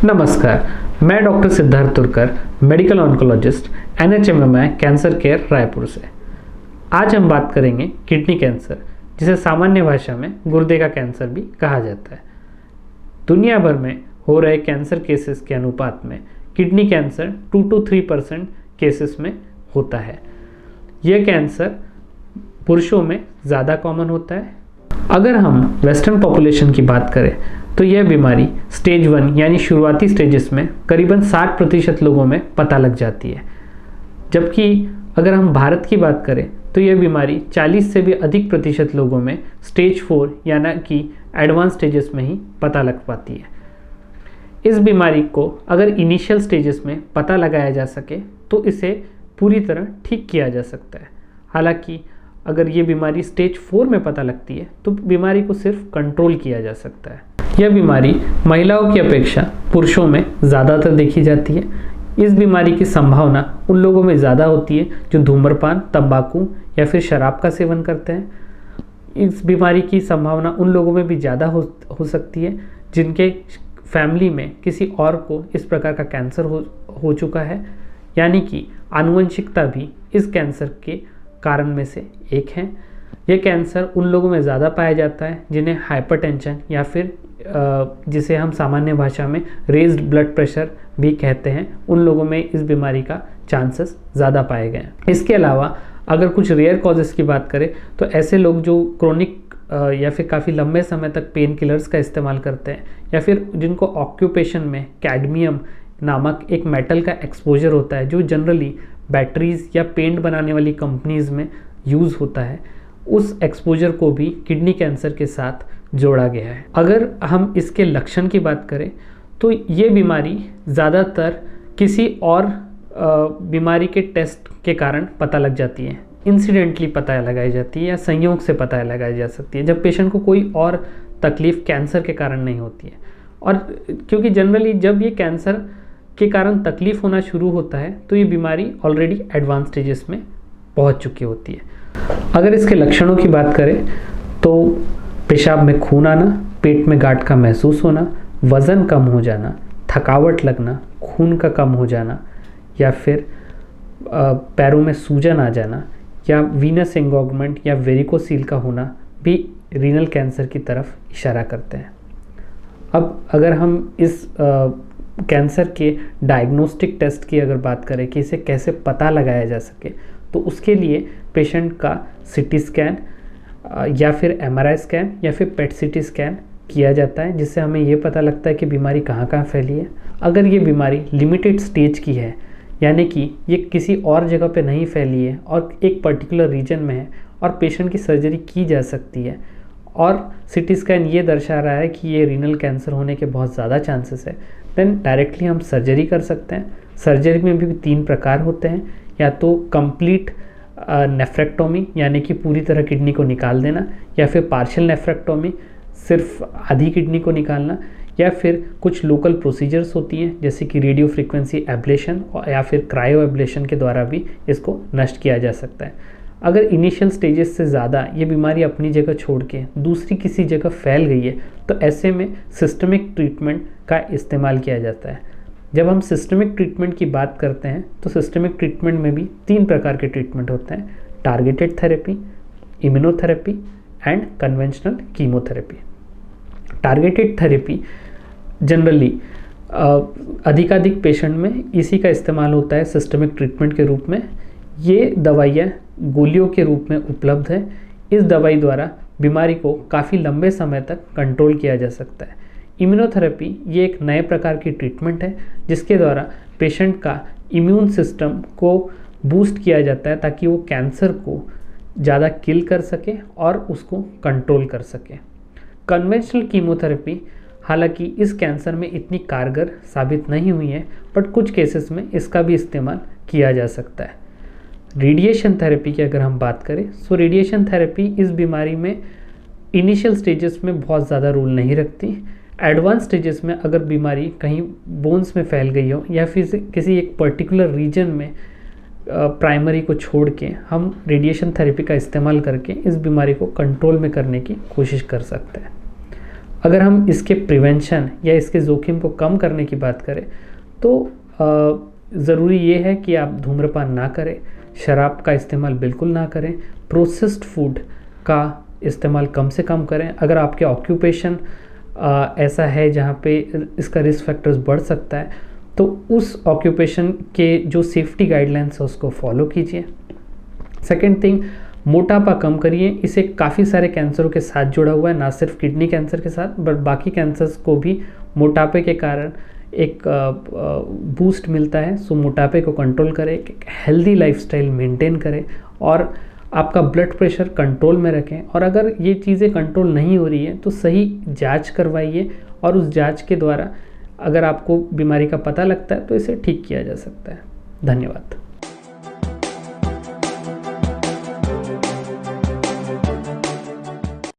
नमस्कार, मैं doctor Siddharth Turkar, medical oncologist, NHMMI cancer care Raipur से। आज हम बात करेंगे किडनी कैंसर, जिसे सामान्य भाषा में गुर्दे का कैंसर भी कहा जाता है। दुनिया भर में हो रहे कैंसर केसेस के अनुपात में किडनी कैंसर 2 to 3% केसेस में होता है। यह कैंसर पुरुषों में ज़्यादा कॉमन होता है। अगर हम वेस्टर्न पॉपुलेशन की बात करें तो यह बीमारी स्टेज 1 यानी शुरुआती स्टेजेस में करीबन 60% लोगों में पता लग जाती है, जबकि अगर हम भारत की बात करें तो यह बीमारी 40 से भी अधिक प्रतिशत लोगों में स्टेज 4 यानी कि एडवांस स्टेजेस में ही पता लग पाती है। इस बीमारी को अगर इनिशियल स्टेजेस में पता लगाया जा सके तो इसे पूरी तरह ठीक किया जा सकता है। हालांकि अगर ये बीमारी स्टेज 4 में पता लगती है तो बीमारी को सिर्फ कंट्रोल किया जा सकता है। यह बीमारी महिलाओं की अपेक्षा पुरुषों में ज़्यादातर देखी जाती है। इस बीमारी की संभावना उन लोगों में ज़्यादा होती है जो धूम्रपान, तंबाकू या फिर शराब का सेवन करते हैं। इस बीमारी की संभावना उन लोगों में भी ज़्यादा हो सकती है जिनके फैमिली में किसी और को इस प्रकार का कैंसर हो चुका है, यानी कि आनुवंशिकता भी इस कैंसर के कारण में से एक है। यह कैंसर उन लोगों में ज़्यादा पाया जाता है जिन्हें हाइपरटेंशन या फिर जिसे हम सामान्य भाषा में रेज्ड ब्लड प्रेशर भी कहते हैं, उन लोगों में इस बीमारी का चांसेस ज़्यादा पाए गए हैं। इसके अलावा अगर कुछ रेयर कॉजेज़ की बात करें तो ऐसे लोग जो क्रोनिक या फिर काफ़ी लंबे समय तक पेन किलर्स का इस्तेमाल करते हैं, या फिर जिनको ऑक्यूपेशन में कैडमियम नामक एक मेटल का एक्सपोजर होता है जो जनरली बैटरीज या पेंट बनाने वाली कंपनीज़ में यूज़ होता है, उस एक्सपोजर को भी किडनी कैंसर के साथ जोड़ा गया है। अगर हम इसके लक्षण की बात करें तो ये बीमारी ज़्यादातर किसी और बीमारी के टेस्ट के कारण पता लग जाती है, इंसिडेंटली पता लगाई जाती है या संयोग से पता लगाई जा सकती है, जब पेशेंट को कोई और तकलीफ कैंसर के कारण नहीं होती है। और क्योंकि जनरली जब ये कैंसर के कारण तकलीफ होना शुरू होता है तो ये बीमारी ऑलरेडी एडवांस स्टेजेस में पहुंच चुकी होती है। अगर इसके लक्षणों की बात करें तो पेशाब में खून आना, पेट में गांठ का महसूस होना, वज़न कम हो जाना, थकावट लगना, खून का कम हो जाना, या फिर पैरों में सूजन आ जाना, या वीनस एंगॉर्जमेंट या वेरिकोसील का होना भी रीनल कैंसर की तरफ इशारा करते हैं। अब अगर हम इस कैंसर के डायग्नोस्टिक टेस्ट की अगर बात करें कि इसे कैसे पता लगाया जा सके, तो उसके लिए पेशेंट का CT स्कैन या फिर MRI स्कैन या फिर PET CT स्कैन किया जाता है, जिससे हमें ये पता लगता है कि बीमारी कहाँ कहाँ फैली है। अगर ये बीमारी लिमिटेड स्टेज की है, यानी कि ये किसी और जगह पे नहीं फैली है और एक पर्टिकुलर रीजन में है और पेशेंट की सर्जरी की जा सकती है, और CT स्कैन ये दर्शा रहा है कि ये रीनल कैंसर होने के बहुत ज़्यादा चांसेस है, देन डायरेक्टली हम सर्जरी कर सकते हैं। सर्जरी में भी 3 प्रकार होते हैं, या तो कंप्लीट नेफ्रेक्टोमी यानी कि पूरी तरह किडनी को निकाल देना, या फिर पार्शियल नेफ्रेक्टोमी सिर्फ आधी किडनी को निकालना, या फिर कुछ लोकल प्रोसीजर्स होती हैं जैसे कि रेडियो फ्रीक्वेंसी एब्लेशन या फिर क्रायो एब्लेशन के द्वारा भी इसको नष्ट किया जा सकता है। अगर इनिशियल स्टेजेस से ज़्यादा ये बीमारी अपनी जगह छोड़ के दूसरी किसी जगह फैल गई है तो ऐसे में सिस्टमिक ट्रीटमेंट का इस्तेमाल किया जाता है। जब हम सिस्टमिक ट्रीटमेंट की बात करते हैं तो सिस्टमिक ट्रीटमेंट में भी 3 प्रकार के ट्रीटमेंट होते हैं: targeted therapy, immunotherapy and conventional chemotherapy. Targeted therapy generally अधिकाधिक पेशेंट में इसी का इस्तेमाल होता है सिस्टमिक ट्रीटमेंट के रूप में। ये दवाइयाँ गोलियों के रूप में उपलब्ध है। इस दवाई द्वारा बीमारी को काफ़ी लंबे समय तक कंट्रोल किया जा सकता है। इम्यूनोथेरेपी ये एक नए प्रकार की ट्रीटमेंट है जिसके द्वारा पेशेंट का इम्यून सिस्टम को बूस्ट किया जाता है ताकि वो कैंसर को ज़्यादा किल कर सके और उसको कंट्रोल कर सके। कन्वेंशनल कीमोथेरेपी हालांकि इस कैंसर में इतनी कारगर साबित नहीं हुई है, बट कुछ केसेस में इसका भी इस्तेमाल किया जा सकता है। रेडिएशन थेरेपी की अगर हम बात करें तो रेडिएशन थेरेपी इस बीमारी में इनिशियल स्टेजेस में बहुत ज़्यादा रोल नहीं रखती। एडवांस स्टेजेस में अगर बीमारी कहीं बोन्स में फैल गई हो या फिर किसी एक पर्टिकुलर रीजन में प्राइमरी को छोड़ के हम रेडिएशन थेरेपी का इस्तेमाल करके इस बीमारी को कंट्रोल में करने की कोशिश कर सकते हैं। अगर हम इसके प्रिवेंशन या इसके जोखिम को कम करने की बात करें तो ज़रूरी ये है कि आप धूम्रपान ना करें, शराब का इस्तेमाल बिल्कुल ना करें, प्रोसेस्ड फूड का इस्तेमाल कम से कम करें। अगर आपके ऑक्यूपेशन ऐसा है जहाँ पे इसका रिस्क फैक्टर्स बढ़ सकता है तो उस ऑक्यूपेशन के जो सेफ्टी गाइडलाइंस है उसको फॉलो कीजिए। सेकेंड थिंग, मोटापा कम करिए। इसे काफ़ी सारे कैंसरों के साथ जुड़ा हुआ है, ना सिर्फ किडनी कैंसर के साथ बट बाकी कैंसर्स को भी मोटापे के कारण एक बूस्ट मिलता है। सो मोटापे को कंट्रोल करें, एक हेल्दी लाइफस्टाइल मेंटेन करें और आपका ब्लड प्रेशर कंट्रोल में रखें। और अगर ये चीज़ें कंट्रोल नहीं हो रही है तो सही जांच करवाइए और उस जांच के द्वारा अगर आपको बीमारी का पता लगता है तो इसे ठीक किया जा सकता है। धन्यवाद।